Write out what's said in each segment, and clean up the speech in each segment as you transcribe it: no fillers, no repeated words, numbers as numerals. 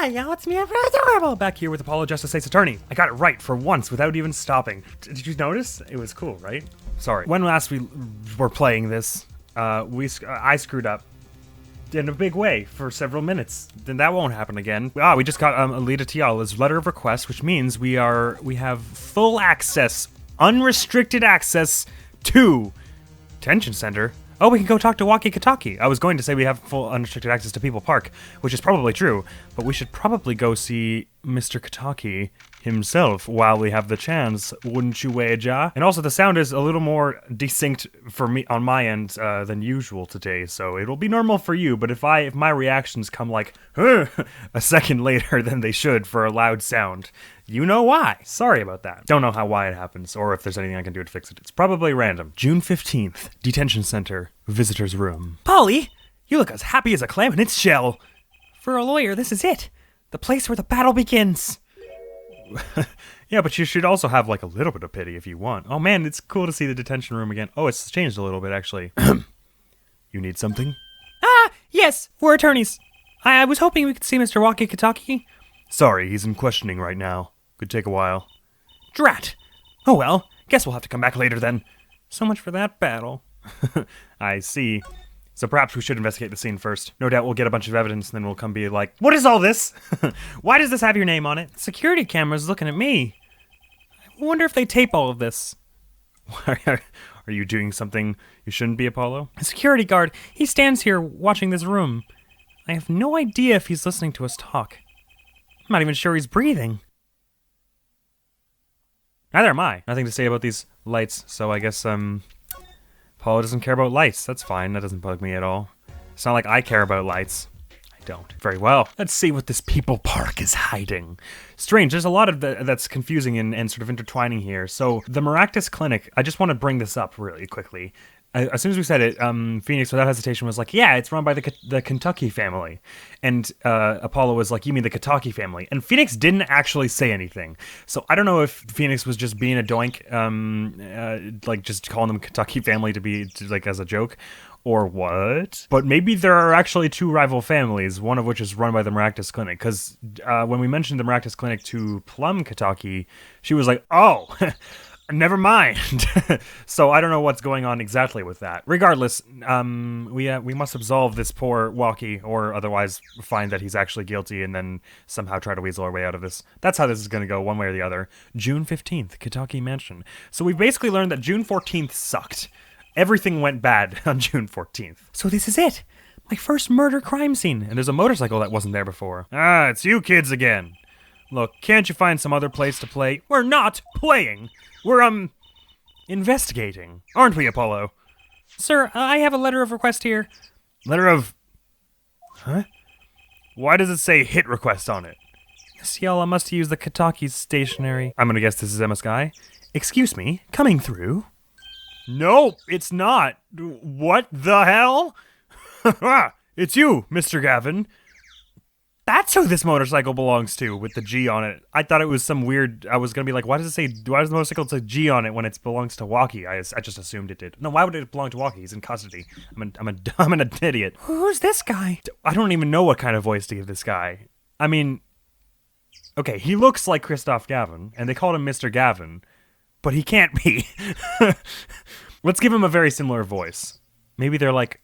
Hi, y'all, it's me, Admiral, back here with Apollo Justice State's Attorney. I got it right for once without even stopping. Did you notice? It was cool, right? Sorry. When last we were playing this, I screwed up in a big way for several minutes. Then that won't happen again. We just got Alita Tiala's letter of request, which means we have full access, unrestricted access to Detention Center. Oh, we can go talk to Rock-ecution. I was going to say we have full unrestricted access to People Park, which is probably true, but we should probably go see Mr. Kitaki himself while we have the chance, wouldn't you wager? And also, the sound is a little more distinct for me on my end than usual today, so it'll be normal for you, but if my reactions come like, a second later than they should for a loud sound, you know why. Sorry about that. Don't know why it happens, or if there's anything I can do to fix it. It's probably random. June 15th, Detention Center, Visitor's Room. Polly, you look as happy as a clam in its shell. For a lawyer, this is it. The place where the battle begins. Yeah, but you should also have like a little bit of pity if you want. Oh man, it's cool to see the detention room again. Oh, it's changed a little bit actually. You need something? Yes, we're attorneys. I was hoping we could see Mr. Rock-ecution. Sorry, he's in questioning right now. Could take a while. Drat! Oh well, guess we'll have to come back later then. So much for that battle. I see. So perhaps we should investigate the scene first. No doubt we'll get a bunch of evidence and then we'll come be like, what is all this? Why does this have your name on it? Security camera's looking at me. I wonder if they tape all of this. Are you doing something you shouldn't be, Apollo? A security guard, he stands here watching this room. I have no idea if he's listening to us talk. I'm not even sure he's breathing. Neither am I. Nothing to say about these lights, so I guess, Apollo doesn't care about lights. That's fine. That doesn't bug me at all. It's not like I care about lights. I don't. Very well. Let's see what this People Park is hiding. Strange. There's a lot of that's confusing and sort of intertwining here. So the Maractus Clinic, I just want to bring this up really quickly. As soon as we said it, Phoenix, without hesitation, was like, yeah, it's run by the Kentucky family. And Apollo was like, you mean the Kitaki family? And Phoenix didn't actually say anything. So I don't know if Phoenix was just being a doink, like just calling them Kentucky family like as a joke, or what? But maybe there are actually two rival families, one of which is run by the Maractus Clinic. Because when we mentioned the Maractus Clinic to Plum Kitaki, she was like, oh... Never mind. So I don't know what's going on exactly with that. Regardless, we must absolve this poor Walkie, or otherwise find that he's actually guilty and then somehow try to weasel our way out of this. That's how this is going to go, one way or the other. June 15th, Kitaki Mansion. So we basically learned that June 14th sucked. Everything went bad on June 14th. So this is it. My first murder crime scene. And there's a motorcycle that wasn't there before. Ah, it's you kids again. Look, can't you find some other place to play? We're not playing. We're, investigating. Aren't we, Apollo? Sir, I have a letter of request here. Letter of... Huh? Why does it say hit request on it? Miss Yella must use the Kitaki's stationery. I'm gonna guess this is Emma Sky. Excuse me, coming through? No, it's not. What the hell? It's you, Mr. Gavin. That's who this motorcycle belongs to, with the G on it. I thought it was some weird... I was going to be like, why does the motorcycle say G on it when it belongs to Walkie? I just assumed it did. No, why would it belong to Walkie? He's in custody. I'm an idiot. Who's this guy? I don't even know what kind of voice to give this guy. I mean... Okay, he looks like Christoph Gavin, and they called him Mr. Gavin, but he can't be. Let's give him a very similar voice. Maybe they're like...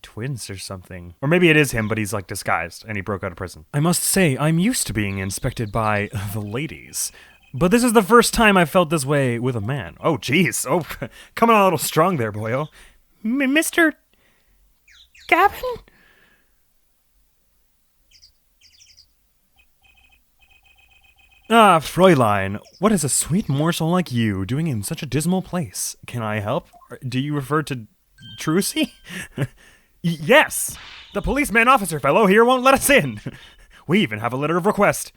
twins or something. Or maybe it is him, but he's like disguised and he broke out of prison. I must say, I'm used to being inspected by the ladies, but this is the first time I've felt this way with a man. Oh, jeez. Oh, coming on a little strong there, boyo. Mr. Gavin? Ah, Fräulein, what is a sweet morsel like you doing in such a dismal place? Can I help? Do you refer to Trucy? Yes! The policeman officer fellow here won't let us in! We even have a letter of request.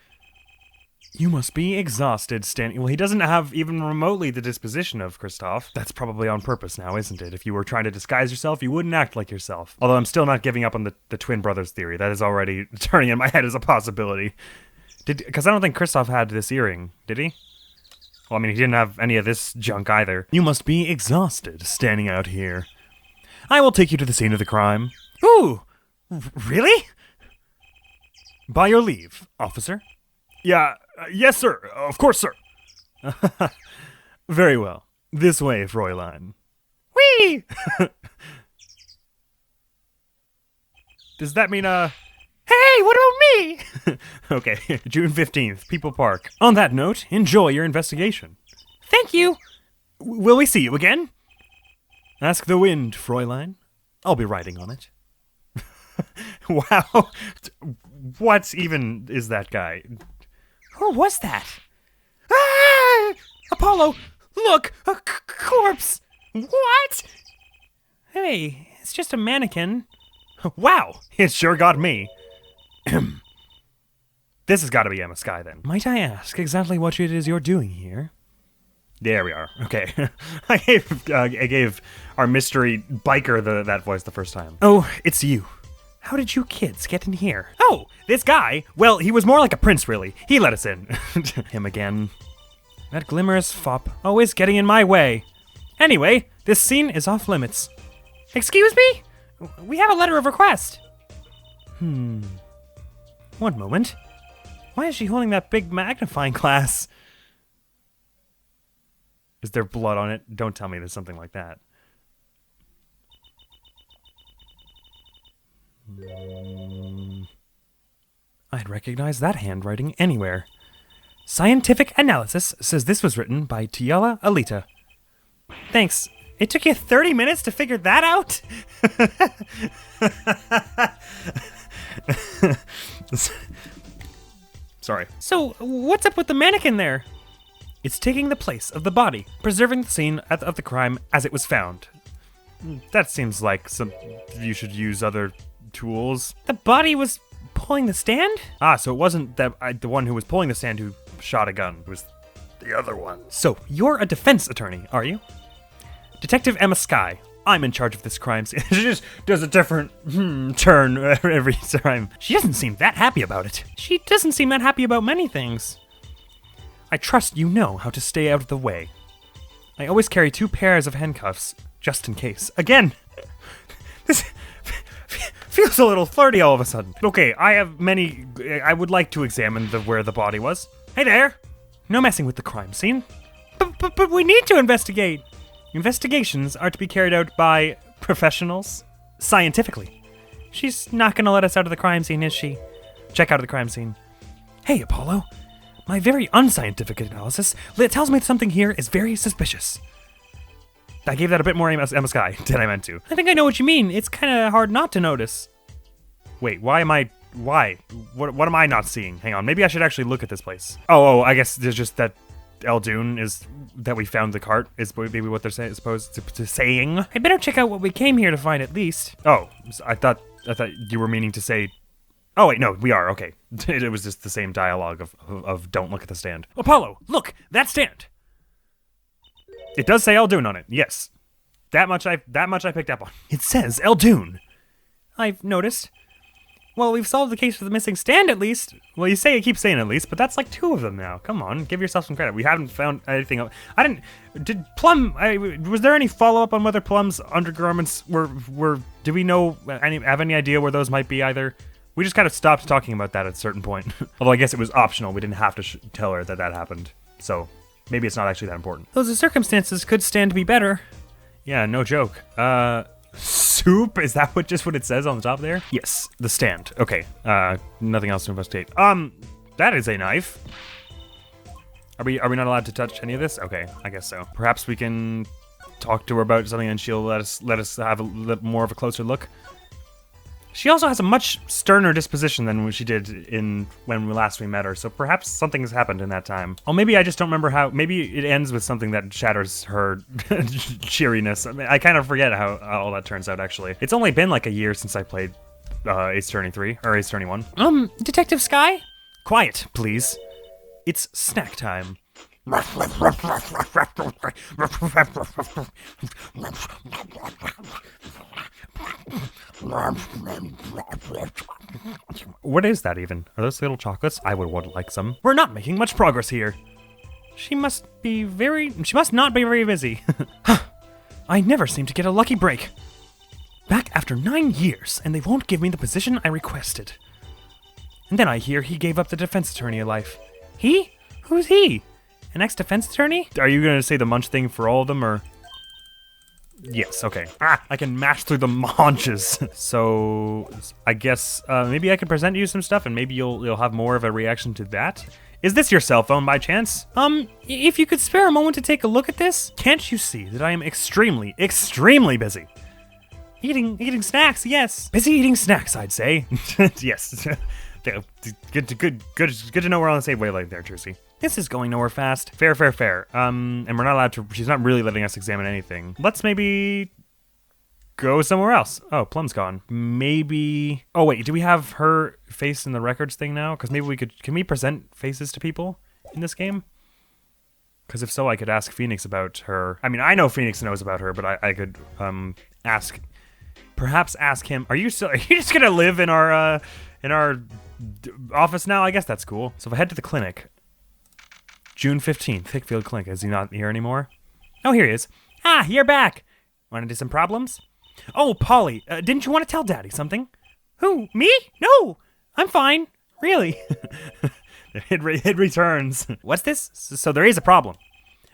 You must be exhausted, standing... Well, he doesn't have even remotely the disposition of Christoph. That's probably on purpose now, isn't it? If you were trying to disguise yourself, you wouldn't act like yourself. Although I'm still not giving up on the twin brothers theory. That is already turning in my head as a possibility. Because I don't think Christoph had this earring, did he? Well, I mean, he didn't have any of this junk either. You must be exhausted, standing out here. I will take you to the scene of the crime. Ooh! Really? By your leave, officer. Yeah, yes, sir. Of course, sir. Very well. This way, Fräulein. Whee! Does that mean, Hey, what about me? Okay, June 15th, People Park. On that note, enjoy your investigation. Thank you. Will we see you again? Ask the wind, Fräulein. I'll be riding on it. Wow. What even is that guy? Who was that? Ah! Apollo, look, a corpse. What? Hey, it's just a mannequin. Wow, it sure got me. This has got to be Emma Skye then. Might I ask exactly what it is you're doing here? There we are. Okay. I gave our mystery biker that voice the first time. Oh, it's you. How did you kids get in here? Oh, this guy? Well, he was more like a prince, really. He let us in. Him again. That glimmerous fop, always getting in my way. Anyway, this scene is off limits. Excuse me? We have a letter of request. One moment. Why is she holding that big magnifying glass? Is there blood on it? Don't tell me there's something like that. I'd recognize that handwriting anywhere. Scientific Analysis says this was written by Tiala Alita. Thanks. It took you 30 minutes to figure that out? Sorry. So, what's up with the mannequin there? It's taking the place of the body, preserving the scene of the crime as it was found. That seems like you should use other tools. The body was pulling the stand? Ah, so it wasn't the one who was pulling the stand who shot a gun. It was the other one. So, you're a defense attorney, are you? Detective Emma Skye. I'm in charge of this crime scene. She just does a different turn every time. She doesn't seem that happy about it. She doesn't seem that happy about many things. I trust you know how to stay out of the way. I always carry 2 pairs of handcuffs, just in case. Again! This feels a little flirty all of a sudden. Okay, I would like to examine where the body was. Hey there! No messing with the crime scene. But we need to investigate! Investigations are to be carried out by professionals, scientifically. She's not gonna let us out of the crime scene, is she? Check out of the crime scene. Hey, Apollo. My very unscientific analysis tells me something here is very suspicious. I gave that a bit more Emma Skye than I meant to. I think I know what you mean. It's kind of hard not to notice. Wait, why? What am I not seeing? Hang on, maybe I should actually look at this place. Oh, I guess there's just that Eldoon is that we found the cart is maybe what they're supposed to saying. I better check out what we came here to find at least. Oh, I thought you were meaning to say. Oh wait, no, we are okay. It was just the same dialogue of don't look at the stand. Apollo, look, that stand. It does say Eldoon on it. Yes, that much I picked up on. It says Eldoon. I've noticed. Well, we've solved the case for the missing stand at least. Well, you keep saying at least, but that's like 2 of them now. Come on, give yourself some credit. We haven't found anything else. Did Plum, was there any follow-up on whether Plum's undergarments do we know, have any idea where those might be either? We just kind of stopped talking about that at a certain point. Although I guess it was optional. We didn't have to tell her that happened. So maybe it's not actually that important. Those circumstances could stand to be better. Yeah, no joke. Soup? Is that what it says on the top there? Yes, the stand. Okay. Nothing else to investigate. That is a knife. Are we not allowed to touch any of this? Okay, I guess so. Perhaps we can talk to her about something and she'll let us have a little more of a closer look. She also has a much sterner disposition than she did when we met her, so perhaps something has happened in that time. Oh, maybe I just don't remember how. Maybe it ends with something that shatters her cheeriness. I mean, I kind of forget how all that turns out, actually. It's only been like a year since I played Ace Attorney 3, or Ace Attorney 1. Detective Skye? Quiet, please. It's snack time. What is that even? Are those little chocolates? I would like some. We're not making much progress here. She must not be very busy. I never seem to get a lucky break. Back after 9 years, and they won't give me the position I requested. And then I hear he gave up the defense attorney life. He? Who's he? An ex-defense attorney? Are you gonna say the munch thing for all of them, or? Yes, okay. Ah, I can mash through the haunches. So, I guess, maybe I could present you some stuff and maybe you'll have more of a reaction to that? Is this your cell phone by chance? If you could spare a moment to take a look at this? Can't you see that I am extremely, extremely busy? Eating snacks, yes. Busy eating snacks, I'd say. Yes. Good to know we're on the same wavelength there, Trucy. This is going nowhere fast. Fair. And we're not allowed to, she's not really letting us examine anything. Let's maybe go somewhere else. Oh, Plum's gone. Maybe, oh wait, do we have her face in the records thing now? Because maybe can we present faces to people in this game? Because if so, I could ask Phoenix about her. I mean, I know Phoenix knows about her, but I could perhaps ask him. Are you just gonna live in our office now? I guess that's cool. So if I head to the clinic, June 15th, Thickfield Clinic. Is he not here anymore? Oh, here he is. Ah, you're back. Want to do some problems? Oh, Polly, didn't you want to tell Daddy something? Who, me? No, I'm fine. Really? It returns. What's this? So there is a problem.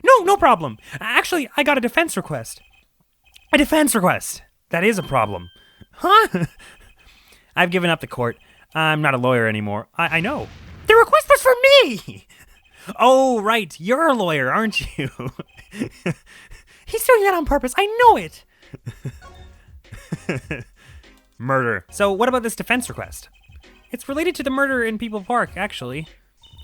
No problem. Actually, I got a defense request. A defense request. That is a problem. Huh? I've given up the court. I'm not a lawyer anymore. I know. The request was for me! Oh, right. You're a lawyer, aren't you? He's doing that on purpose. I know it. Murder. So what about this defense request? It's related to the murder in People Park, actually.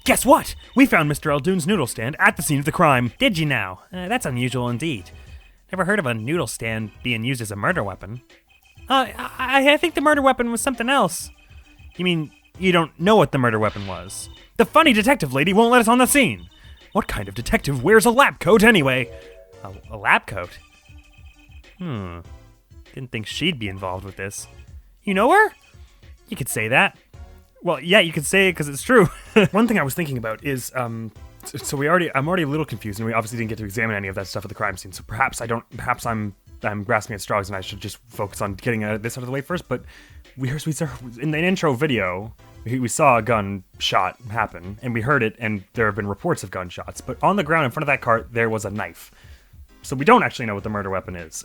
Guess what? We found Mr. Eldoon's noodle stand at the scene of the crime. Did you now? That's unusual indeed. Never heard of a noodle stand being used as a murder weapon. I think the murder weapon was something else. You mean you don't know what the murder weapon was? The funny detective lady won't let us on the scene. What kind of detective wears a lab coat anyway? A lab coat? Didn't think she'd be involved with this. You know her? You could say that. Well, yeah, you could say it because it's true. One thing I was thinking about is, I'm already a little confused, and we obviously didn't get to examine any of that stuff at the crime scene. So perhaps I'm grasping at straws, and I should just focus on getting this out of the way first. But we saw in the intro video, we saw a gunshot happen, and we heard it, and there have been reports of gunshots. But on the ground in front of that cart, there was a knife. So we don't actually know what the murder weapon is,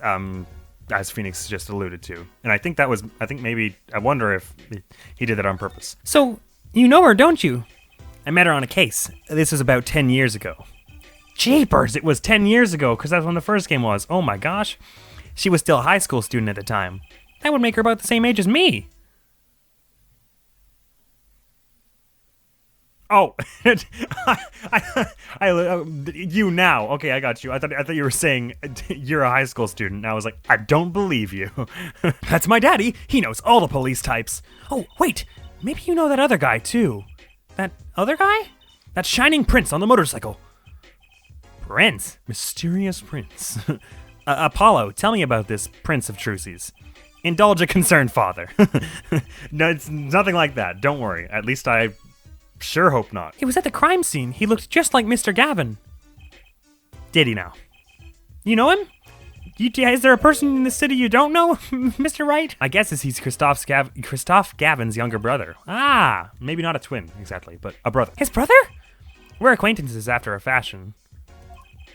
as Phoenix just alluded to. And I wonder if he did that on purpose. So, you know her, don't you? I met her on a case. This was about 10 years ago. Jeepers, it was 10 years ago, because that's when the first game was. Oh my gosh. She was still a high school student at the time. That would make her about the same age as me. Oh, you now. Okay, I got you. I thought you were saying you're a high school student. And I was like, I don't believe you. That's my daddy. He knows all the police types. Oh, wait. Maybe you know that other guy, too. That other guy? That shining prince on the motorcycle. Prince? Mysterious prince. Apollo, tell me about this Prince of Trucy's. Indulge a concerned father. No, it's nothing like that. Don't worry. At least I sure hope not. He was at the crime scene. He looked just like Mr. Gavin. Did he now? You know him? Is there a person in the city you don't know, Mr. Wright? I guess he's Christoph Gavin's younger brother. Ah, maybe not a twin, exactly, but a brother. His brother? We're acquaintances after a fashion.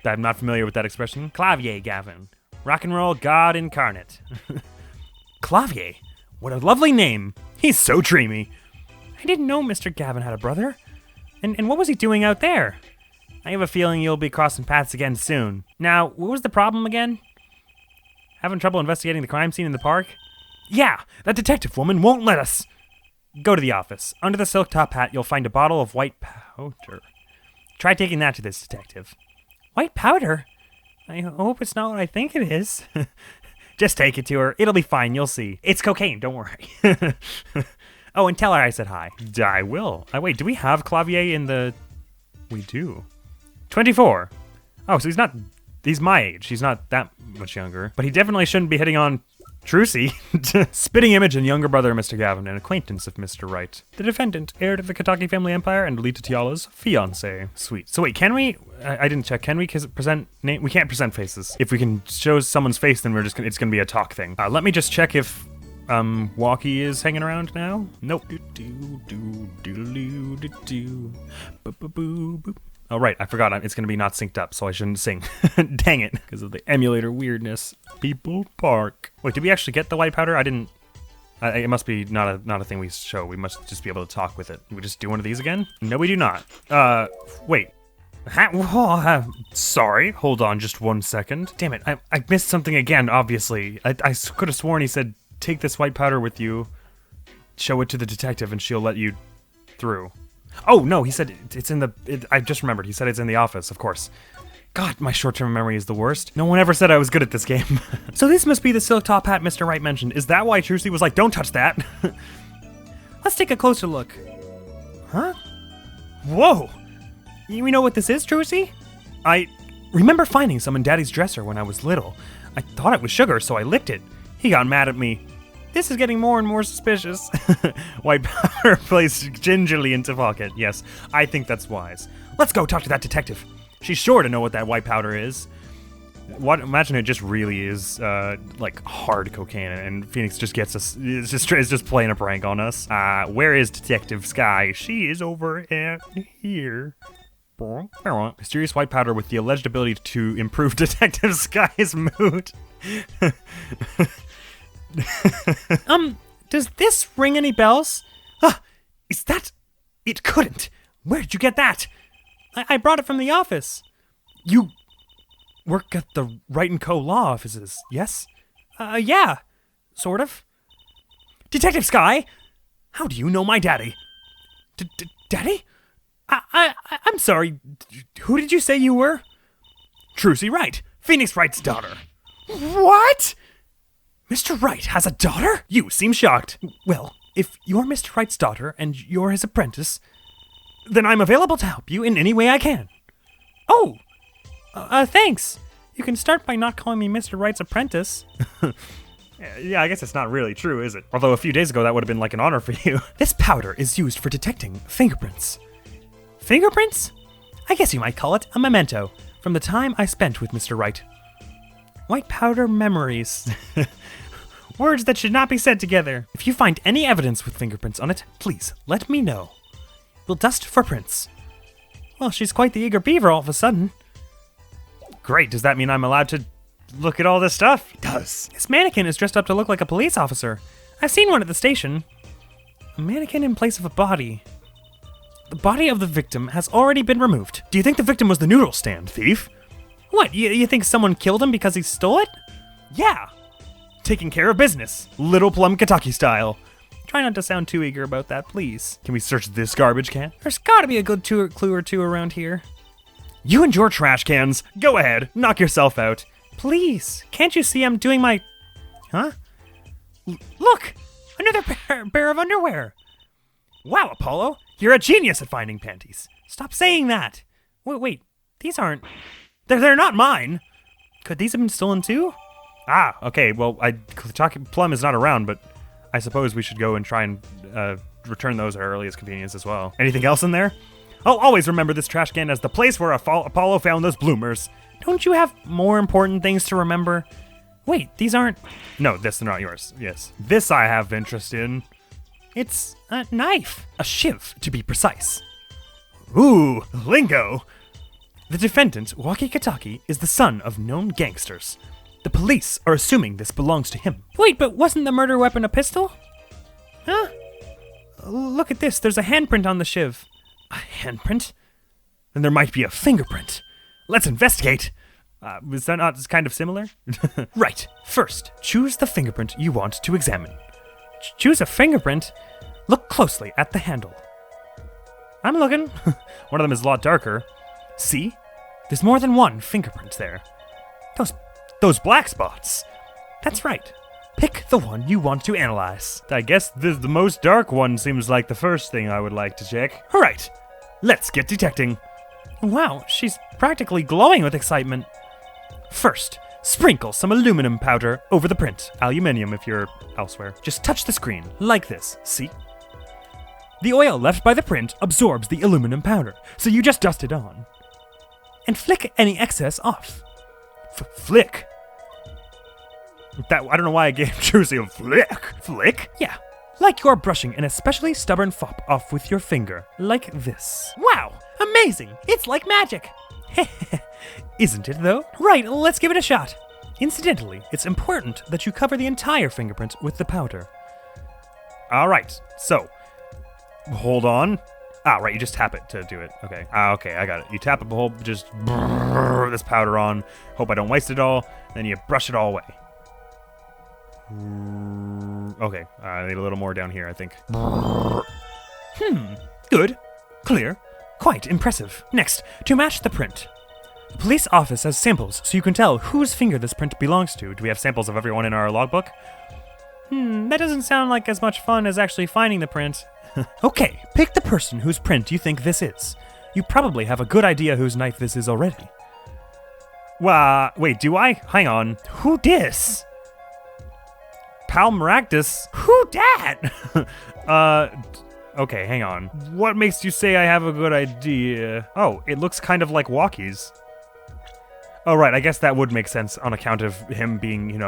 I'm not familiar with that expression. Clavier Gavin. Rock and roll god incarnate. Clavier? What a lovely name. He's so dreamy. I didn't know Mr. Gavin had a brother. And what was he doing out there? I have a feeling you'll be crossing paths again soon. Now, what was the problem again? Having trouble investigating the crime scene in the park? Yeah, that detective woman won't let us. Go to the office. Under the silk top hat, you'll find a bottle of white powder. Try taking that to this detective. White powder? I hope it's not what I think it is. Just take it to her. It'll be fine. You'll see. It's cocaine. Don't worry. Oh, and tell her I said hi. I will. Wait, do we have Clavier in the... We do. 24. Oh, so he's my age. He's not that much younger. But he definitely shouldn't be hitting on Trucy. Spitting image and younger brother Mr. Gavin, an acquaintance of Mr. Wright. The defendant, heir to the Kataki family empire and Lita Tiala's fiancé. Sweet. So wait, can we... I didn't check. Can we present name? We can't present faces. If we can show someone's face, then it's gonna be a talk thing. Let me just check if... Walkie is hanging around now? Nope. Oh, right, I forgot. It's gonna be not synced up, so I shouldn't sing. Dang it, because of the emulator weirdness. People Park. Wait, did we actually get the white powder? I didn't... it must be not a thing we show. We must just be able to talk with it. We just do one of these again? No, we do not. Wait. Sorry, hold on just 1 second. Damn it, I missed something again, obviously. I could have sworn he said, take this white powder with you, show it to the detective, and she'll let you through. Oh, no, he said it's in the... I just remembered, he said it's in the office, of course. God, my short-term memory is the worst. No one ever said I was good at this game. So this must be the silk top hat Mr. Wright mentioned. Is that why Trucy was like, don't touch that? Let's take a closer look. Huh? Whoa! You know what this is, Trucy? I remember finding some in Daddy's dresser when I was little. I thought it was sugar, so I licked it. He got mad at me. This is getting more and more suspicious. White powder placed gingerly into pocket. Yes, I think that's wise. Let's go talk to that detective. She's sure to know what that white powder is. Imagine it just really is like hard cocaine, and Phoenix just gets us. Is just playing a prank on us. Where is Detective Sky? She is over at here. Mysterious white powder with the alleged ability to improve Detective Sky's mood. Does this ring any bells? Is that... It couldn't. Where did you get that? I brought it from the office. You work at the Wright & Co. law offices, yes? Yeah. Sort of. Detective Sky? How do you know my daddy? Daddy? I'm sorry. Who did you say you were? Trucy Wright, Phoenix Wright's daughter. What? Mr. Wright has a daughter? You seem shocked. Well, if you're Mr. Wright's daughter and you're his apprentice, then I'm available to help you in any way I can. Oh, thanks. You can start by not calling me Mr. Wright's apprentice. Yeah, I guess it's not really true, is it? Although a few days ago that would have been like an honor for you. This powder is used for detecting fingerprints. Fingerprints? I guess you might call it a memento from the time I spent with Mr. Wright. White powder memories. Words that should not be said together. If you find any evidence with fingerprints on it, please let me know. We'll dust for prints. Well, she's quite the eager beaver all of a sudden. Great, does that mean I'm allowed to look at all this stuff? It does. This mannequin is dressed up to look like a police officer. I've seen one at the station. A mannequin in place of a body. The body of the victim has already been removed. Do you think the victim was the noodle stand thief? What, you think someone killed him because he stole it? Yeah. Taking care of business. Little Plum Kentucky style. Try not to sound too eager about that, please. Can we search this garbage can? There's gotta be a good clue or two around here. You and your trash cans. Go ahead, knock yourself out. Please, can't you see I'm doing my... Huh? Look! Another pair of underwear! Wow, Apollo, you're a genius at finding panties. Stop saying that. Wait, these aren't... They're not mine. Could these have been stolen too? Ah, okay, well, Plum is not around, but I suppose we should go and try and return those at our earliest convenience as well. Anything else in there? I'll always remember this trash can as the place where Apollo found those bloomers. Don't you have more important things to remember? Wait, these aren't... No, they're not yours. Yes. This I have interest in. It's a knife. A shiv, to be precise. Ooh, lingo. The defendant, Walkie-Kataki, is the son of known gangsters. The police are assuming this belongs to him. Wait, but wasn't the murder weapon a pistol? Huh? Look at this, there's a handprint on the shiv. A handprint? Then there might be a fingerprint. Let's investigate. Was that not kind of similar? Right. First, choose the fingerprint you want to examine. Choose a fingerprint? Look closely at the handle. I'm looking. One of them is a lot darker. See? There's more than one fingerprint there. Those black spots. That's right. Pick the one you want to analyze. I guess the most dark one seems like the first thing I would like to check. All right. Let's get detecting. Wow, she's practically glowing with excitement. First, sprinkle some aluminum powder over the print. Aluminium if you're elsewhere. Just touch the screen, like this, see? The oil left by the print absorbs the aluminum powder, so you just dust it on. And flick any excess off. Flick. That I don't know why I gave Trucy a flick. Flick? Yeah. Like you're brushing an especially stubborn fop off with your finger. Like this. Wow! Amazing! It's like magic! Isn't it though? Right, let's give it a shot. Incidentally, it's important that you cover the entire fingerprint with the powder. Alright, so, hold on. Right, you just tap it to do it. Okay, okay, I got it. You tap it the whole, just this powder on. Hope I don't waste it all. Then you brush it all away. Okay, I need a little more down here, I think. Good. Clear. Quite impressive. Next, to match the print. The police office has samples, so you can tell whose finger this print belongs to. Do we have samples of everyone in our logbook? That doesn't sound like as much fun as actually finding the print. Okay, pick the person whose print you think this is. You probably have a good idea whose knife this is already. Wait, do I? Hang on. Who dis? Palmaractus? Who dat? Okay, hang on. What makes you say I have a good idea? Oh, it looks kind of like walkies. Oh, right, I guess that would make sense on account of him being,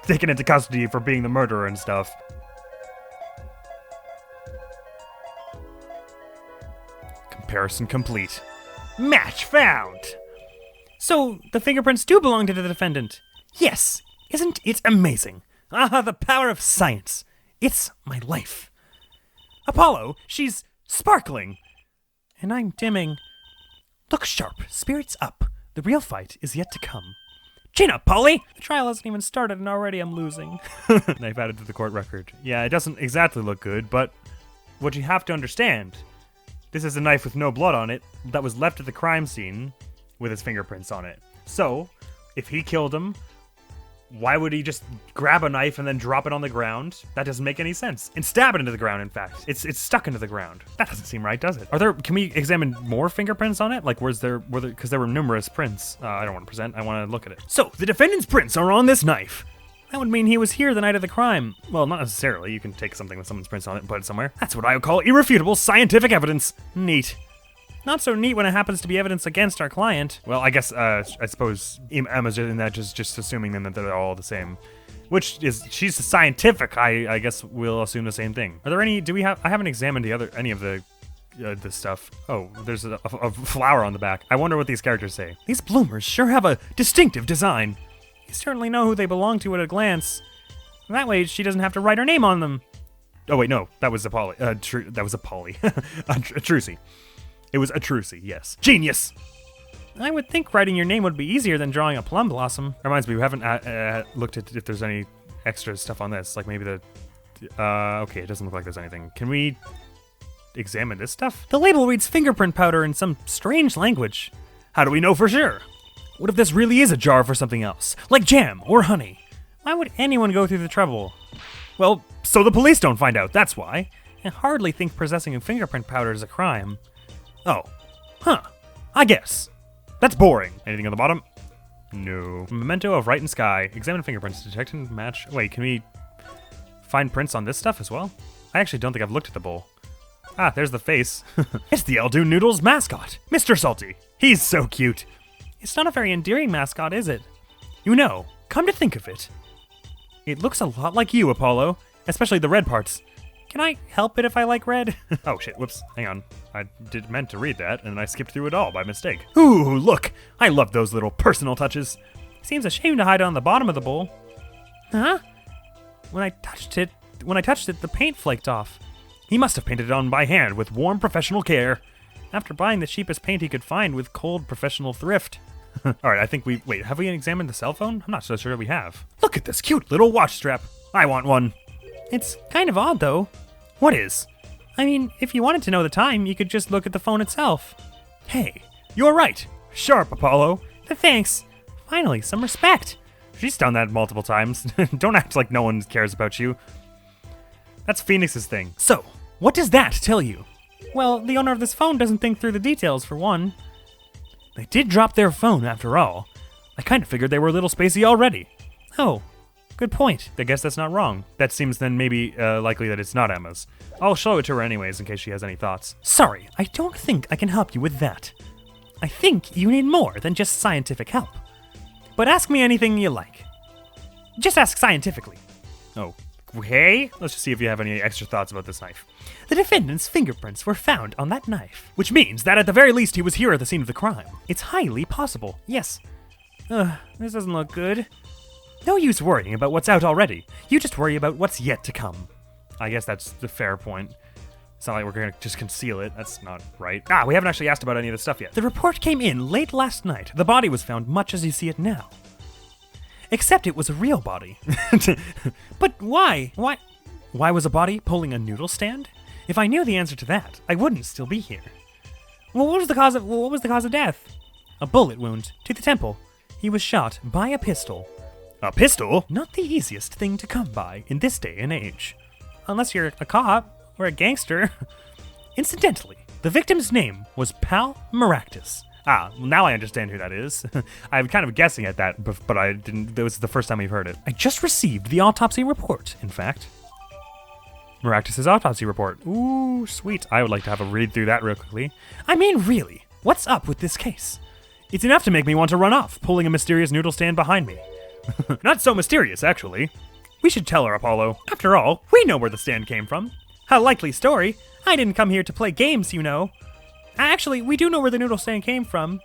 taken into custody for being the murderer and stuff. Comparison complete. Match found! So, the fingerprints do belong to the defendant. Yes, isn't it amazing? Ah, the power of science. It's my life. Apollo, she's sparkling. And I'm dimming. Look sharp, spirits up. The real fight is yet to come. Chin up, Polly! The trial hasn't even started and already I'm losing. Knife added to the court record. Yeah, it doesn't exactly look good, but what you have to understand, this is a knife with no blood on it that was left at the crime scene with his fingerprints on it. So, if he killed him, why would he just grab a knife and then drop it on the ground? That doesn't make any sense. And stab it into the ground, in fact. It's stuck into the ground. That doesn't seem right, does it? Can we examine more fingerprints on it? Like, because there were numerous prints. I don't want to present, I want to look at it. So, the defendant's prints are on this knife. That would mean he was here the night of the crime. Well, not necessarily. You can take something with someone's prints on it and put it somewhere. That's what I would call irrefutable scientific evidence. Neat. Not so neat when it happens to be evidence against our client. Well, I guess, I suppose Emma's in that just assuming then that they're all the same. Which is, she's scientific, I guess we'll assume the same thing. Are there any, I haven't examined any of the stuff. Oh, there's a flower on the back. I wonder what these characters say. These bloomers sure have a distinctive design. You certainly know who they belong to at a glance. That way she doesn't have to write her name on them. Oh wait, no, that was a Polly. That was a Polly. A Trucy. It was a Trucy, yes. Genius! I would think writing your name would be easier than drawing a plum blossom. Reminds me, we haven't looked at if there's any extra stuff on this. Like maybe okay, it doesn't look like there's anything. Can we examine this stuff? The label reads fingerprint powder in some strange language. How do we know for sure? What if this really is a jar for something else? Like jam or honey? Why would anyone go through the trouble? Well, so the police don't find out, that's why. I hardly think possessing a fingerprint powder is a crime. Oh. Huh. I guess. That's boring. Anything on the bottom? No. Memento of Right and Sky. Examine fingerprints. Detect and match. Wait, can we find prints on this stuff as well? I actually don't think I've looked at the bowl. Ah, there's the face. It's the Eldo Noodles mascot, Mr. Salty. He's so cute. It's not a very endearing mascot, is it? You know, come to think of it, it looks a lot like you, Apollo, especially the red parts. Can I help it if I like red? Oh shit, whoops, hang on. I meant to read that, and I skipped through it all by mistake. Ooh, look! I love those little personal touches. Seems a shame to hide it on the bottom of the bowl. Huh? When I touched it, the paint flaked off. He must have painted it on by hand with warm professional care. After buying the cheapest paint he could find with cold professional thrift. Alright, I think wait, have we examined the cell phone? I'm not so sure we have. Look at this cute little watch strap. I want one. It's kind of odd, though. What is? I mean, if you wanted to know the time, you could just look at the phone itself. Hey, you're right. Sharp, Apollo. Thanks. Finally, some respect. She's done that multiple times. Don't act like no one cares about you. That's Phoenix's thing. So, what does that tell you? Well, the owner of this phone doesn't think through the details, for one. They did drop their phone, after all. I kind of figured they were a little spacey already. Oh, good point. I guess that's not wrong. That seems then maybe likely that it's not Emma's. I'll show it to her anyways in case she has any thoughts. Sorry, I don't think I can help you with that. I think you need more than just scientific help. But ask me anything you like. Just ask scientifically. Oh, hey? Let's just see if you have any extra thoughts about this knife. The defendant's fingerprints were found on that knife, which means that at the very least he was here at the scene of the crime. It's highly possible, yes. This doesn't look good. No use worrying about what's out already. You just worry about what's yet to come. I guess that's the fair point. It's not like we're gonna just conceal it. That's not right. We haven't actually asked about any of this stuff yet. The report came in late last night. The body was found much as you see it now. Except it was a real body. But why? Why was a body pulling a noodle stand? If I knew the answer to that, I wouldn't still be here. Well, what was the cause of death? A bullet wound to the temple. He was shot by a pistol. A pistol? Not the easiest thing to come by in this day and age. Unless you're a cop or a gangster. Incidentally, the victim's name was Pal Maractus. Now I understand who that is. I'm kind of guessing at that, but I didn't. That was the first time we've heard it. I just received the autopsy report, in fact. Maractus' autopsy report. Ooh, sweet. I would like to have a read through that real quickly. I mean, really, what's up with this case? It's enough to make me want to run off, pulling a mysterious noodle stand behind me. Not so mysterious, actually. We should tell her, Apollo. After all, we know where the stand came from. A likely story. I didn't come here to play games, you know. Actually, we do know where the noodle stand came from.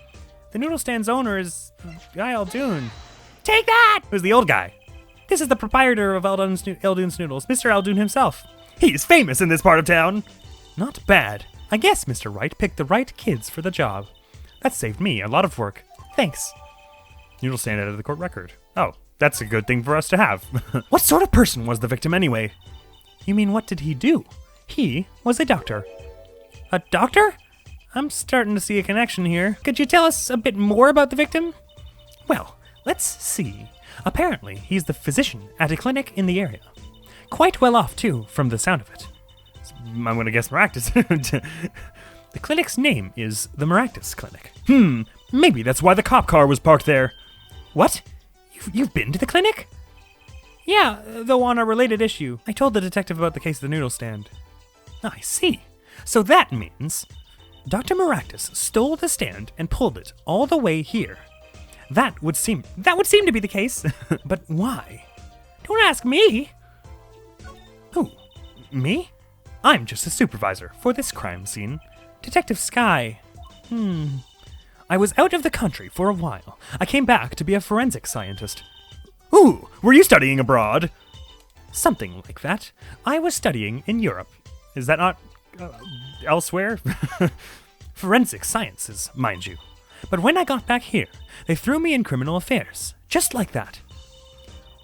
The noodle stand's owner is Guy Aldoon. Take that! Who's the old guy? This is the proprietor of Aldoon's Noodles, Mr. Aldoon himself. He's famous in this part of town. Not bad. I guess Mr. Wright picked the right kids for the job. That saved me a lot of work. Thanks. Noodle stand added to the court record. Oh, that's a good thing for us to have. What sort of person was the victim anyway? You mean what did he do? He was a doctor. A doctor? I'm starting to see a connection here. Could you tell us a bit more about the victim? Well, let's see. Apparently, he's the physician at a clinic in the area. Quite well off, too, from the sound of it. I'm gonna guess Maractus. The clinic's name is the Maractus Clinic. Maybe that's why the cop car was parked there. What? You've been to the clinic? Yeah, though on a related issue. I told the detective about the case of the noodle stand. I see. So that means Dr. Maractus stole the stand and pulled it all the way here. That would seem to be the case. But why? Don't ask me. Who? Me? I'm just a supervisor for this crime scene. Detective Sky. I was out of the country for a while. I came back to be a forensic scientist. Ooh, were you studying abroad? Something like that. I was studying in Europe. Is that not elsewhere? Forensic sciences, mind you. But when I got back here, they threw me in criminal affairs. Just like that.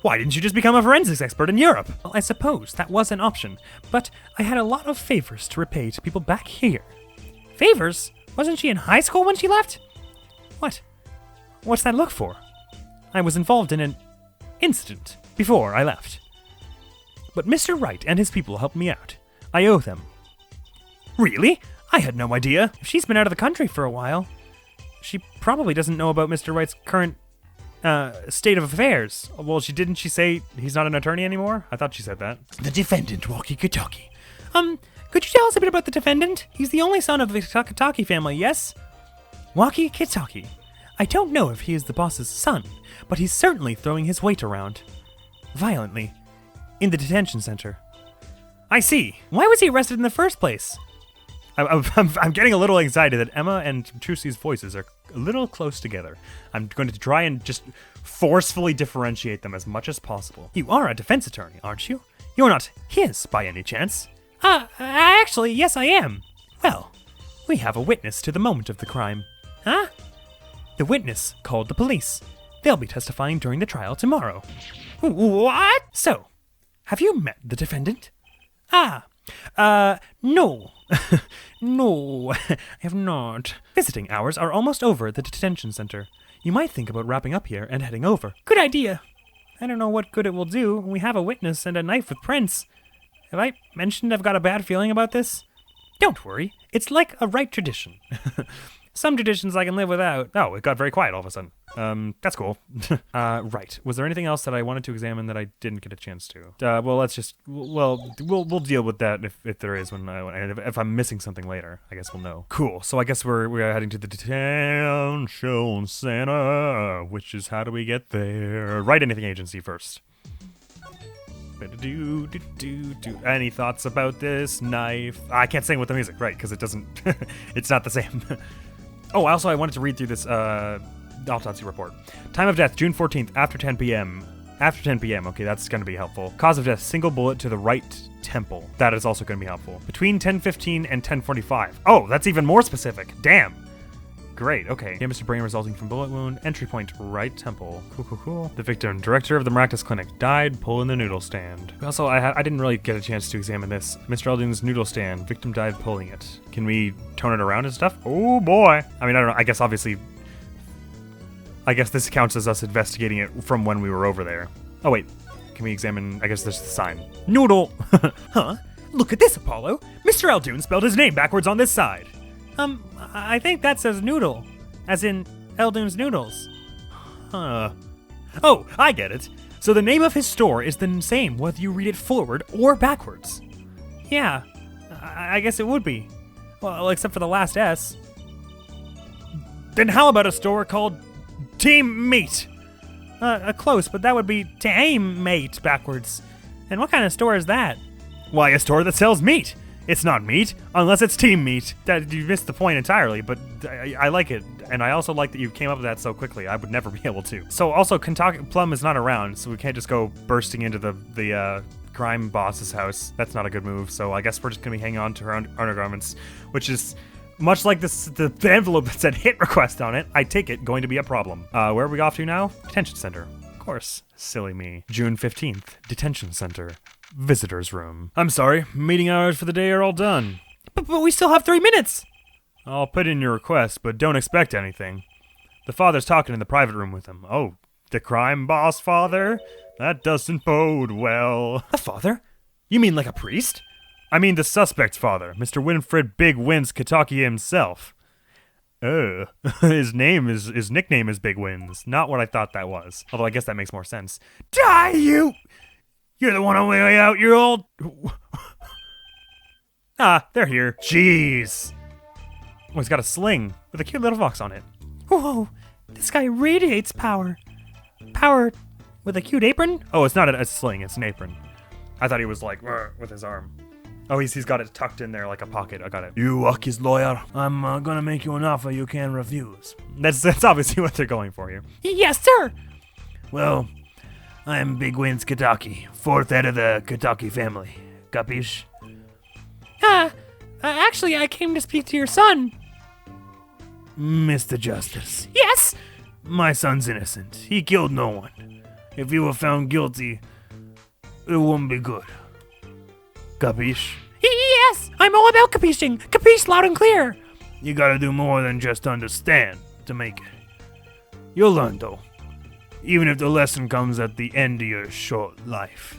Why didn't you just become a forensics expert in Europe? Well, I suppose that was an option, but I had a lot of favors to repay to people back here. Favors? Wasn't she in high school when she left? What? What's that look for? I was involved in an incident before I left. But Mr. Wright and his people helped me out. I owe them. Really? I had no idea. If she's been out of the country for a while, she probably doesn't know about Mr. Wright's current state of affairs. Well, didn't she say he's not an attorney anymore? I thought she said that. The defendant, walkie-talkie. Could you tell us a bit about the defendant? He's the only son of the Takataki family, yes? Walkie-talkie. I don't know if he is the boss's son, but he's certainly throwing his weight around. Violently. In the detention center. I see. Why was he arrested in the first place? I'm getting a little anxiety that Emma and Trucy's voices are a little close together. I'm going to try and just forcefully differentiate them as much as possible. You are a defense attorney, aren't you? You're not his by any chance? Actually, yes I am. Well, we have a witness to the moment of the crime. Huh? The witness called the police. They'll be testifying during the trial tomorrow. What? So, have you met the defendant? No. No, I have not. Visiting hours are almost over at the detention center. You might think about wrapping up here and heading over. Good idea. I don't know what good it will do. We have a witness and a knife with prints. Have I mentioned I've got a bad feeling about this? Don't worry. It's like a right tradition. Some traditions I can live without. Oh, it got very quiet all of a sudden. That's cool. Right. Was there anything else that I wanted to examine that I didn't get a chance to? Well, let's just, we'll deal with that if there is if I'm missing something later. I guess we'll know. Cool. So I guess we're heading to the Detention Center, which is how do we get there? Right, anything agency first. Any thoughts about this knife? I can't sing with the music, right? Because it doesn't. It's not the same. Oh, also, I wanted to read through this autopsy report. Time of death: June 14th, after 10 p.m. After 10 p.m. Okay, that's going to be helpful. Cause of death: single bullet to the right temple. That is also going to be helpful. Between 10:15 and 10:45. Oh, that's even more specific. Damn. Great, okay. Damage to brain resulting from bullet wound. Entry point, right temple. Cool. The victim, director of the Miraculous Clinic, died pulling the noodle stand. Also, I didn't really get a chance to examine this. Mr. Eldon's noodle stand. Victim died pulling it. Can we tone it around and stuff? Oh boy. I mean, I don't know. I guess obviously... I guess this counts as us investigating it from when we were over there. Oh wait. Can we examine... I guess there's the sign. Noodle! Huh? Look at this, Apollo. Mr. Eldoon spelled his name backwards on this side. I think that says noodle, as in Eldoon's Noodles. Huh. Oh, I get it. So the name of his store is the same whether you read it forward or backwards. Yeah, I guess it would be. Well, except for the last S. Then how about a store called Team Meat? Close, but that would be Tame Mate backwards. And what kind of store is that? Why, a store that sells meat. It's not meat, unless it's team meat. That you missed the point entirely, but I like it. And I also like that you came up with that so quickly. I would never be able to. So also, Kentucky Plum is not around, so we can't just go bursting into the crime boss's house. That's not a good move, so I guess we're just gonna be hanging on to her undergarments, which is much like the envelope that said hit request on it. I take it going to be a problem. Where are we off to now? Detention Center. Of course. Silly me. June 15th. Detention Center. Visitor's room. I'm sorry, meeting hours for the day are all done. But we still have 3 minutes! I'll put in your request, but don't expect anything. The father's talking in the private room with him. Oh, the crime boss father? That doesn't bode well. A father? You mean like a priest? I mean the suspect's father, Mr. Winfred Big Wins Kataki himself. His nickname is Big Wins. Not what I thought that was. Although I guess that makes more sense. Die, you! You're the one on the way out, you're old. Ah, they're here. Jeez. Oh, he's got a sling with a cute little fox on it. Whoa, this guy radiates power. Power with a cute apron? Oh, it's not a sling, it's an apron. I thought he was like, with his arm. Oh, he's got it tucked in there like a pocket. I got it. You Waki's lawyer. I'm gonna make you an offer you can't refuse. That's obviously what they're going for here. Yes, sir. Well, I'm Big Wins Kataki, 4th head of the Kataki family. Capiche? Actually, I came to speak to your son. Mr. Justice. Yes? My son's innocent. He killed no one. If he were found guilty, it wouldn't be good. Capiche? Yes! I'm all about capiching. Capiche loud and clear. You gotta do more than just understand to make it. You'll learn, though. Even if the lesson comes at the end of your short life.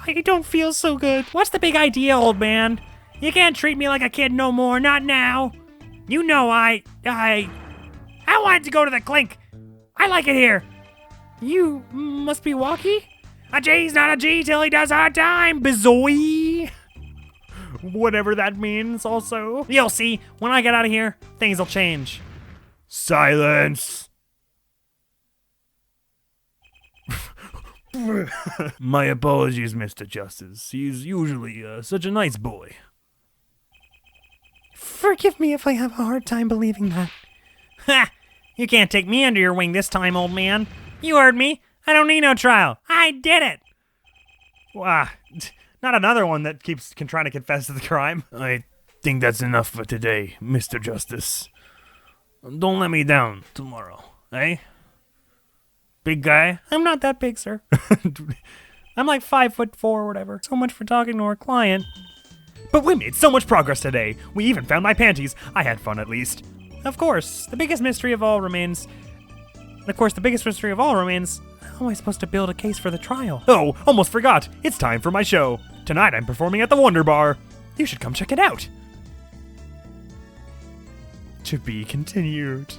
I don't feel so good. What's the big idea, old man? You can't treat me like a kid no more, not now. You know I wanted to go to the clink. I like it here. You must be Waki? A G's not a G till he does hard time, bizoy. Whatever that means, also. You'll see, when I get out of here, things will change. Silence. My apologies, Mr. Justice. He's usually such a nice boy. Forgive me if I have a hard time believing that. Ha! You can't take me under your wing this time, old man. You heard me. I don't need no trial. I did it. Wow. Not another one that keeps trying to confess to the crime. I think that's enough for today, Mr. Justice. Don't let me down tomorrow, eh? Big guy? I'm not that big, sir. I'm like 5'4" or whatever. So much for talking to our client. But we made so much progress today. We even found my panties. I had fun at least. Of course, the biggest mystery of all remains... how am I supposed to build a case for the trial? Oh, almost forgot. It's time for my show. Tonight I'm performing at the Wonder Bar. You should come check it out. To be continued.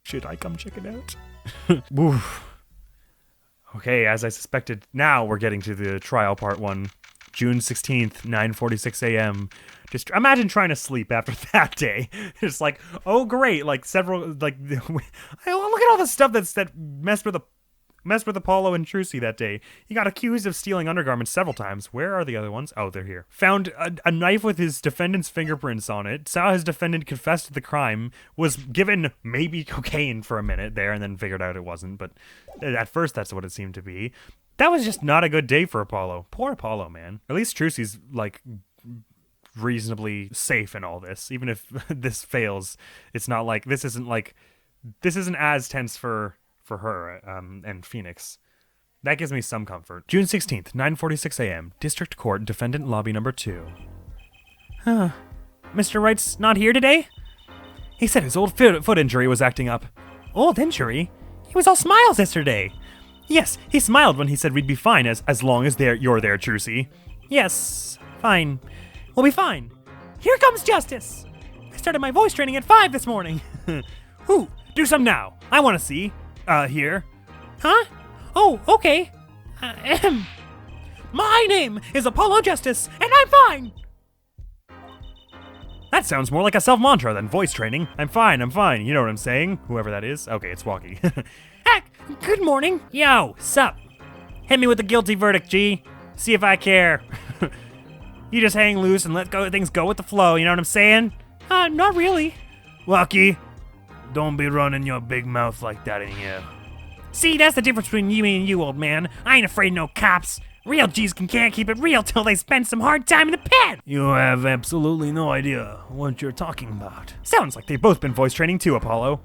Should I come check it out? Oof. Okay, as I suspected, now we're getting to the trial part 1. June 16th, 9:46 a.m. Just imagine trying to sleep after that day. It's like, oh great, like several, like, look at all the stuff that messed with the Messed with Apollo and Trucy that day. He got accused of stealing undergarments several times. Where are the other ones? Oh, they're here. Found a knife with his defendant's fingerprints on it. Saw his defendant confess to the crime. Was given maybe cocaine for a minute there and then figured out it wasn't. But at first, that's what it seemed to be. That was just not a good day for Apollo. Poor Apollo, man. At least Trucy's, like, reasonably safe in all this. Even if this fails, it's not like... This isn't as tense for her and Phoenix. That gives me some comfort. June 16th, 9:46 a.m. District Court, Defendant Lobby Number 2. Huh. Mr. Wright's not here today? He said his old foot injury was acting up. Old injury? He was all smiles yesterday. Yes, he smiled when he said we'd be fine as long as you're there, Trucy. Yes, fine. We'll be fine. Here comes justice. I started my voice training at 5 this morning. Who? Do some now. I want to see. Here. Huh? Oh, okay. My name is Apollo Justice, and I'm fine. That sounds more like a self-mantra than voice training. I'm fine. You know what I'm saying? Whoever that is. Okay, it's Walkie. Heck, good morning. Yo, sup? Hit me with the guilty verdict, G. See if I care. You just hang loose and let things go with the flow, you know what I'm saying? Not really. Walkie, don't be running your big mouth like that in here. See, that's the difference between me and you, old man. I ain't afraid of no cops. Real G's can't keep it real till they spend some hard time in the pen. You have absolutely no idea what you're talking about. Sounds like they've both been voice training too, Apollo.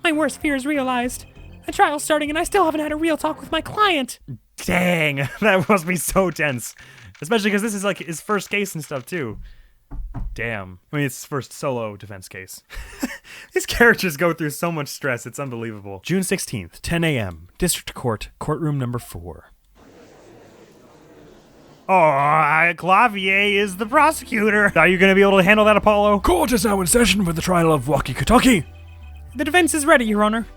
My worst fear is realized. A trial's starting and I still haven't had a real talk with my client. Dang, that must be so tense. Especially because this is like his first case and stuff too. Damn. I mean, it's his first solo defense case. These characters go through so much stress, it's unbelievable. June 16th, 10 a.m. District Court, Courtroom Number 4. Oh, Clavier is the prosecutor. Are you going to be able to handle that, Apollo? Court is now in session for the trial of rock-ecution. The defense is ready, Your Honor.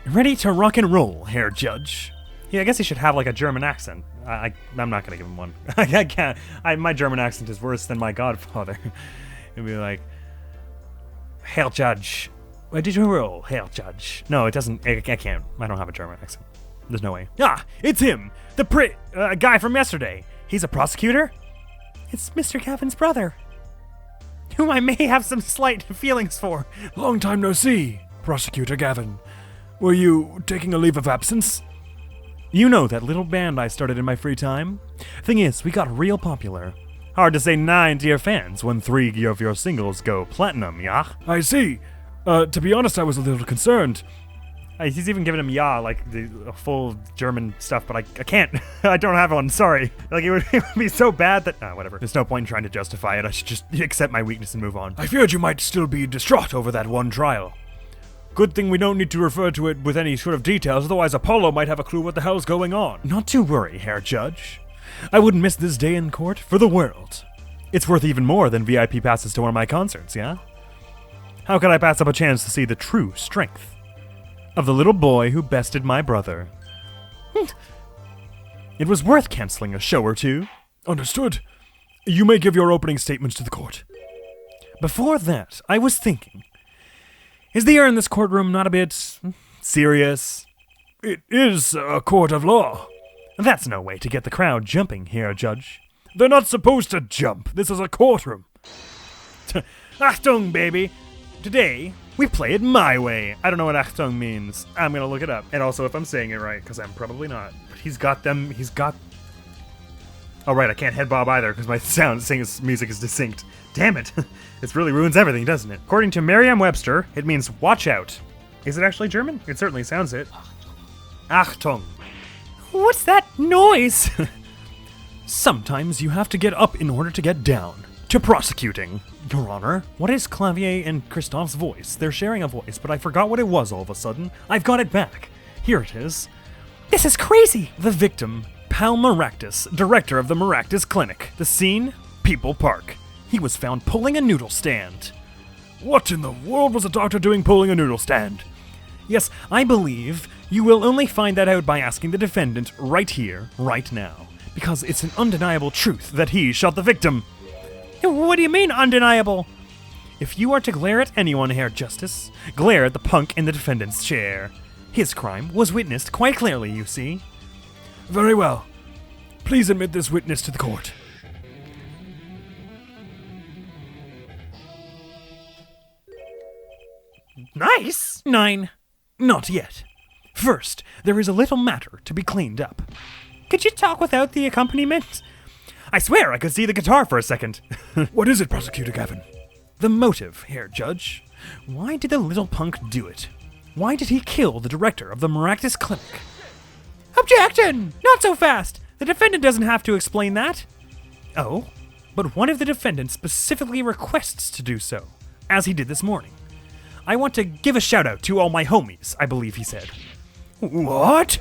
Ready to rock and roll, Herr Judge. Yeah, I guess he should have like a German accent. I'm not gonna give him one. I can't. My German accent is worse than my Godfather. It'd be like, Herr Judge, ready to roll, Herr Judge. No, it doesn't. I can't. I don't have a German accent. There's no way. Ah, it's him, the guy from yesterday. He's a prosecutor. It's Mr. Gavin's brother, whom I may have some slight feelings for. Long time no see, Prosecutor Gavin. Were you taking a leave of absence? You know that little band I started in my free time? Thing is, we got real popular. Hard to say 9 to your fans when 3 of your singles go platinum, yeah? I see. To be honest, I was a little concerned. He's even giving him like the full German stuff, but I can't. I don't have one, sorry. Like, it would be so bad that... whatever. There's no point in trying to justify it. I should just accept my weakness and move on. I feared you might still be distraught over that one trial. Good thing we don't need to refer to it with any sort of details, otherwise Apollo might have a clue what the hell's going on. Not to worry, Herr Judge. I wouldn't miss this day in court for the world. It's worth even more than VIP passes to one of my concerts, yeah? How could I pass up a chance to see the true strength of the little boy who bested my brother? It was worth canceling a show or two. Understood. You may give your opening statements to the court. Before that, I was thinking... Is the air in this courtroom not a bit serious? It is a court of law. That's no way to get the crowd jumping here, Judge. They're not supposed to jump. This is a courtroom. Achtung, baby. Today, we play it my way. I don't know what Achtung means. I'm gonna look it up. And also if I'm saying it right, because I'm probably not. But he's got... Oh, right, I can't head bob either, because my music is distinct. Damn it. This really ruins everything, doesn't it? According to Merriam-Webster, it means watch out. Is it actually German? It certainly sounds it. Achtung. What's that noise? Sometimes you have to get up in order to get down. To prosecuting. Your Honor, what is Clavier and Christophe's voice? They're sharing a voice, but I forgot what it was all of a sudden. I've got it back. Here it is. This is crazy. The victim, Pal Maractus, director of the Maractus Clinic. The scene, People Park. He was found pulling a noodle stand. What in the world was a doctor doing pulling a noodle stand? Yes, I believe you will only find that out by asking the defendant right here, right now. Because it's an undeniable truth that he shot the victim. What do you mean, undeniable? If you are to glare at anyone, Herr Justice, glare at the punk in the defendant's chair. His crime was witnessed quite clearly, you see. Very well. Please admit this witness to the court. Nice! 9. Not yet. First, there is a little matter to be cleaned up. Could you talk without the accompaniment? I swear I could see the guitar for a second. What is it, Prosecutor Gavin? The motive here, Judge. Why did the little punk do it? Why did he kill the director of the Maractus Clinic? Objection! Not so fast! The defendant doesn't have to explain that. Oh, but one of the defendants specifically requests to do so, as he did this morning. I want to give a shout out to all my homies, I believe he said. What?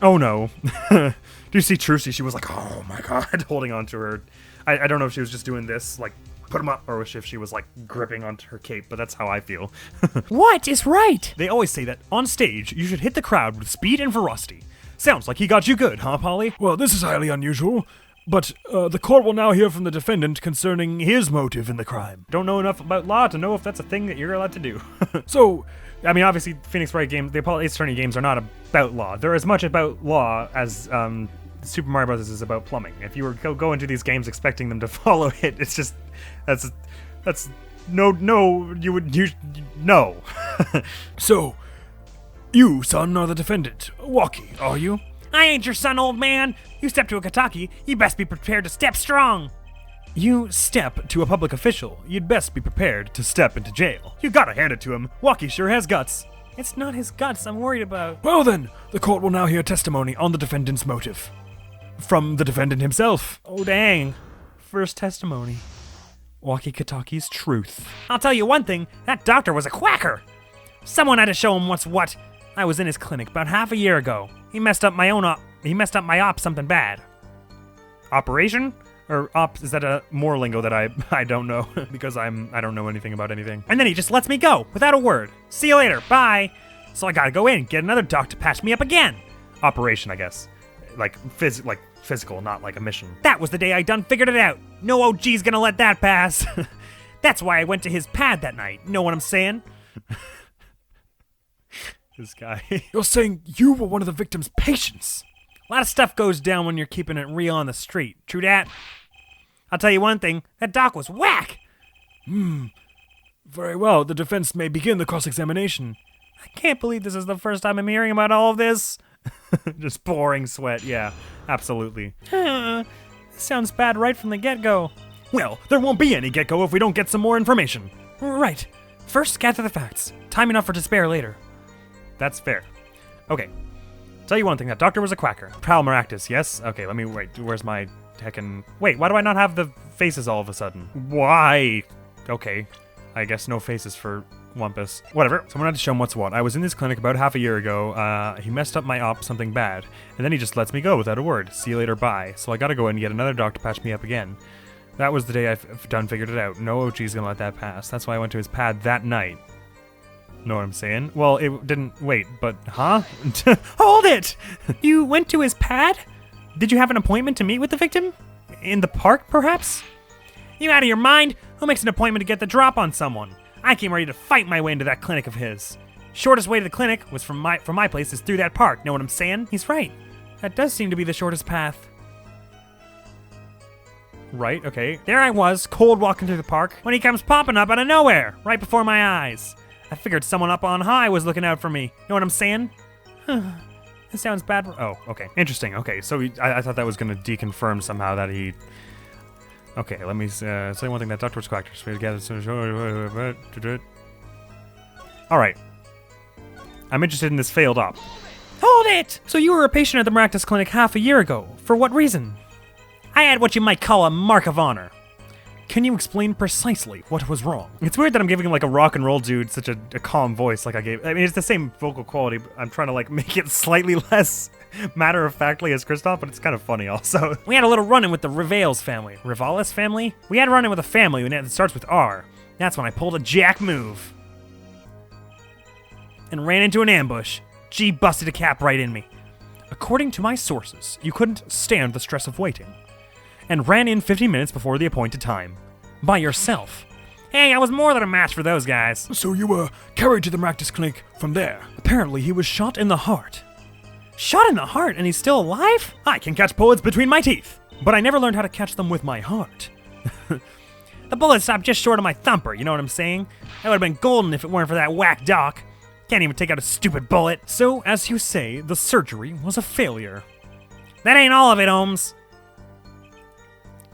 Oh no. Do you see Trucy? She was like, oh my god, holding on to her. I don't know if she was just doing this, like, put him up, or if she was like gripping onto her cape, but that's how I feel. What is right? They always say that on stage, you should hit the crowd with speed and ferocity. Sounds like he got you good, huh, Polly? Well, this is highly unusual, but the court will now hear from the defendant concerning his motive in the crime. Don't know enough about law to know if that's a thing that you're allowed to do. So, I mean, obviously, Phoenix Wright games, the Apollo Ace Attorney games are not about law. They're as much about law as Super Mario Bros. Is about plumbing. If you were go into these games expecting them to follow it, it's just, that's no, no. So, you, son, are the defendant. Walkie, are you? I ain't your son, old man. You step to a Kataki, you best be prepared to step strong. You step to a public official, you'd best be prepared to step into jail. You gotta hand it to him. Walkie sure has guts. It's not his guts I'm worried about. Well then, the court will now hear testimony on the defendant's motive. From the defendant himself. Oh dang. First testimony. Walkie Kataki's truth. I'll tell you one thing, that doctor was a quacker. Someone had to show him what's what. I was in his clinic about half a year ago. He messed up my op something bad. Operation? Or ops, is that a more lingo that I don't know because I don't know anything about anything. And then he just lets me go without a word. See you later, bye. So I gotta go in, get another doc to patch me up again. Operation, I guess. Like physical, not like a mission. That was the day I done figured it out. No OG's gonna let that pass. That's why I went to his pad that night. Know what I'm saying? This guy. You're saying you were one of the victim's patients? A lot of stuff goes down when you're keeping it real on the street. True dat? I'll tell you one thing, that doc was whack! Very well, the defense may begin the cross-examination. I can't believe this is the first time I'm hearing about all of this. Just pouring sweat, yeah, absolutely. This sounds bad right from the get-go. Well, there won't be any get-go if we don't get some more information. Right. First, gather the facts. Time enough for despair later. That's fair. Okay. Tell you one thing, that doctor was a quacker. Prowl Maractus, yes? Okay, let me wait. Where's my heckin'... Wait, why do I not have the faces all of a sudden? Why? Okay. I guess no faces for Wumpus. Whatever. Someone had to show him what's what. I was in this clinic about half a year ago. He messed up my op something bad. And then he just lets me go without a word. See you later, bye. So I gotta go in and get another doc to patch me up again. That was the day I've done figured it out. No OG's gonna let that pass. That's why I went to his pad that night. Know what I'm saying? Well, it didn't... Wait, but... Huh? Hold it! You went to his pad? Did you have an appointment to meet with the victim? In the park, perhaps? You out of your mind? Who makes an appointment to get the drop on someone? I came ready to fight my way into that clinic of his. Shortest way to the clinic was from my place is through that park. Know what I'm saying? He's right. That does seem to be the shortest path. Right, okay. There I was, cold walking through the park, when he comes popping up out of nowhere, right before my eyes. I figured someone up on high was looking out for me. Know what I'm saying? This sounds bad. Oh, okay. Interesting. Okay, so I thought that was going to deconfirm somehow that he... Okay, let me say one thing. That doctor was quacked. Alright. I'm interested in this failed op. Hold it! So you were a patient at the Maractus Clinic half a year ago. For what reason? I had what you might call a mark of honor. Can you explain precisely what was wrong? It's weird that I'm giving like a rock and roll dude such a calm voice like I gave. I mean, it's the same vocal quality, but I'm trying to like make it slightly less matter-of-factly as Kristoff, but it's kind of funny also. We had a little run-in with the Rivales family. Rivales family? We had a run-in with a family that starts with R. That's when I pulled a jack move. And ran into an ambush. G busted a cap right in me. According to my sources, you couldn't stand the stress of waiting. And ran in 50 minutes before the appointed time. By yourself. Hey, I was more than a match for those guys. So you were carried to the practice clinic from there. Apparently, he was shot in the heart. Shot in the heart and he's still alive? I can catch bullets between my teeth, but I never learned how to catch them with my heart. The bullet stopped just short of my thumper, you know what I'm saying? That would have been golden if it weren't for that whack doc. Can't even take out a stupid bullet. So, as you say, the surgery was a failure. That ain't all of it, Holmes.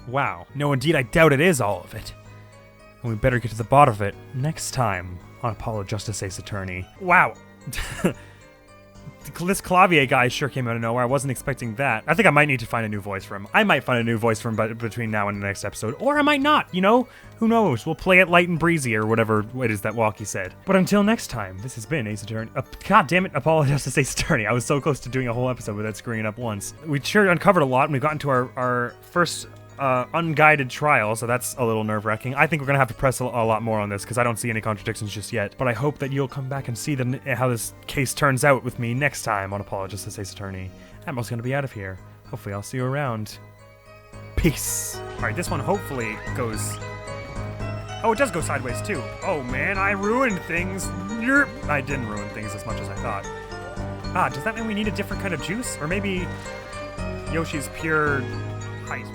Wow. No, indeed, I doubt it is all of it. And we better get to the bottom of it next time on Apollo Justice Ace Attorney. Wow. This Clavier guy sure came out of nowhere. I wasn't expecting that. I think I might need to find a new voice for him. I might find a new voice for him between now and the next episode. Or I might not, you know? Who knows? We'll play it light and breezy or whatever it is that Walkie said. But until next time, this has been Ace Attorney. God damn it, Apollo Justice Ace Attorney. I was so close to doing a whole episode without screwing it up once. We sure uncovered a lot and we got into our first unguided trial, so that's a little nerve-wracking. I think we're gonna have to press a lot more on this because I don't see any contradictions just yet. But I hope that you'll come back and see how this case turns out with me next time on Apollo Justice Ace Attorney. Admiral's gonna be out of here. Hopefully I'll see you around. Peace. Alright, this one hopefully goes... Oh, it does go sideways too. Oh man, I ruined things. Yerp. I didn't ruin things as much as I thought. Ah, does that mean we need a different kind of juice? Or maybe Yoshi's pure height?